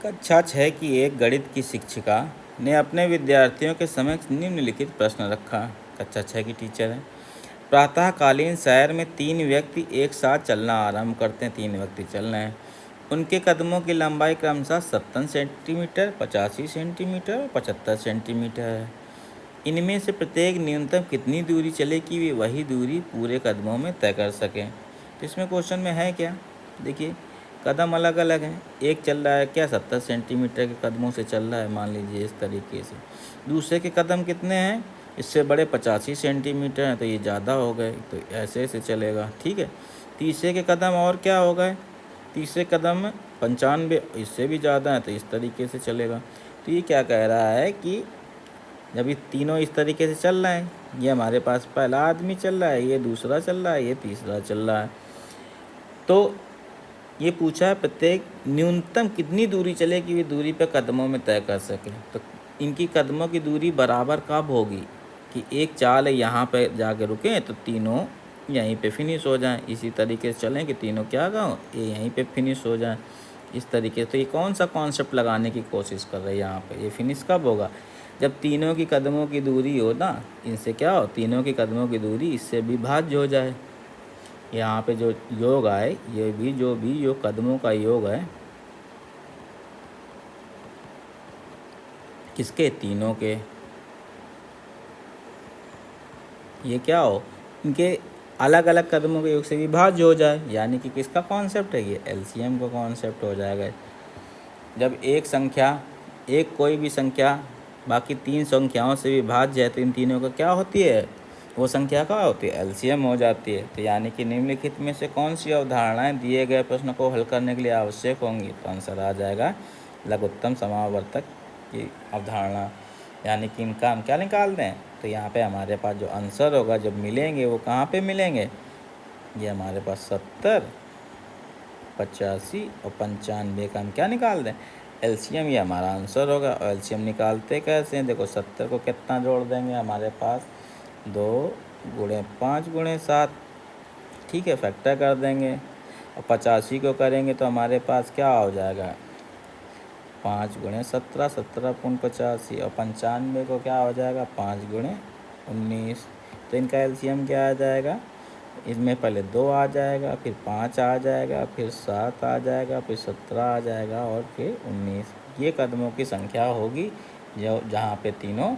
कक्षा 6 की एक गणित की शिक्षिका ने अपने विद्यार्थियों के समक्ष निम्नलिखित प्रश्न रखा। कक्षा 6 की टीचर है। प्रातःकालीन सैर में 3 व्यक्ति एक साथ चलना आरंभ करते हैं। 3 व्यक्ति चल रहे हैं। उनके कदमों की लंबाई क्रमशः 70 सेंटीमीटर, 85 सेंटीमीटर और 75 सेंटीमीटर है। इनमें से प्रत्येक न्यूनतम कितनी दूरी चले कि वे वही दूरी पूरे कदमों में तय कर सकें। तो इसमें क्वेश्चन में है क्या, देखिए कदम अलग अलग हैं। एक चल रहा है क्या 70 सेंटीमीटर के कदमों से चल रहा है, मान लीजिए इस तरीके से। दूसरे के कदम कितने हैं, इससे बड़े 85 सेंटीमीटर हैं, तो ये ज़्यादा हो गए, तो ऐसे से चलेगा। ठीक है। तीसरे के कदम और क्या हो गए, तीसरे कदम 95, इससे भी ज़्यादा है, तो इस तरीके से चलेगा। तो ये क्या कह रहा है कि जब ये तीनों इस तरीके से चल रहे हैं, ये हमारे पास पहला आदमी चल रहा है, ये दूसरा चल रहा है, ये तीसरा चल रहा है, तो ये पूछा है प्रत्येक न्यूनतम कितनी दूरी चले कि वे दूरी पर कदमों में तय कर सकें। तो इनकी कदमों की दूरी बराबर कब होगी कि एक चाल है यहाँ पे जाके रुकें तो तीनों यहीं पे फिनिश हो जाएं। इसी तरीके से चलें कि तीनों क्या गाँव ये यहीं पे फिनिश हो जाएं इस तरीके से। तो ये कौन सा कॉन्सेप्ट लगाने की कोशिश कर रहे हैं यहाँ पे, ये फिनिश कब होगा, जब तीनों की कदमों की दूरी हो ना, इनसे क्या हो, तीनों की कदमों की दूरी इससे विभाज्य हो जाए। यहाँ पे जो योग आए, ये भी जो भी योग कदमों का योग है किसके, तीनों के, ये क्या हो, इनके अलग अलग कदमों के योग से विभाज्य हो जाए। यानी कि किसका कॉन्सेप्ट है, ये एलसीएम का कॉन्सेप्ट हो जाएगा। जब एक संख्या, एक कोई भी संख्या बाकी 3 संख्याओं से विभाज्य है तो इन तीनों का क्या होती है, वो संख्या क्या होती है, एलसीएम हो जाती है। तो यानी कि निम्नलिखित में से कौन सी अवधारणाएं दिए गए प्रश्न को हल करने के लिए आवश्यक होंगी, तो आंसर आ जाएगा लघुत्तम समावर्तक की अवधारणा। यानी कि इनका हम क्या निकाल दें, तो यहाँ पे हमारे पास जो आंसर होगा जब मिलेंगे वो कहाँ पे मिलेंगे, ये हमारे पास 70, 85 और 95 का हम क्या निकाल दें, एलसीएम, ये हमारा आंसर होगा। और एलसीएम निकालते कैसे हैं, देखो 70 को कितना जोड़ देंगे, हमारे पास 2 गुणे 5 गुणे 7, ठीक है, फैक्टर कर देंगे। और 85 को करेंगे तो हमारे पास क्या हो जाएगा, 5 गुणे 17, 17 पूर्ण 85, और 95 को क्या हो जाएगा 5 गुणे 19। तो इनका एलसीएम क्या आ जाएगा, इसमें पहले 2 आ जाएगा, फिर 5 आ जाएगा, फिर 7 आ जाएगा, फिर 17 आ जाएगा और फिर 19। ये कदमों की संख्या होगी जो जहाँ पे तीनों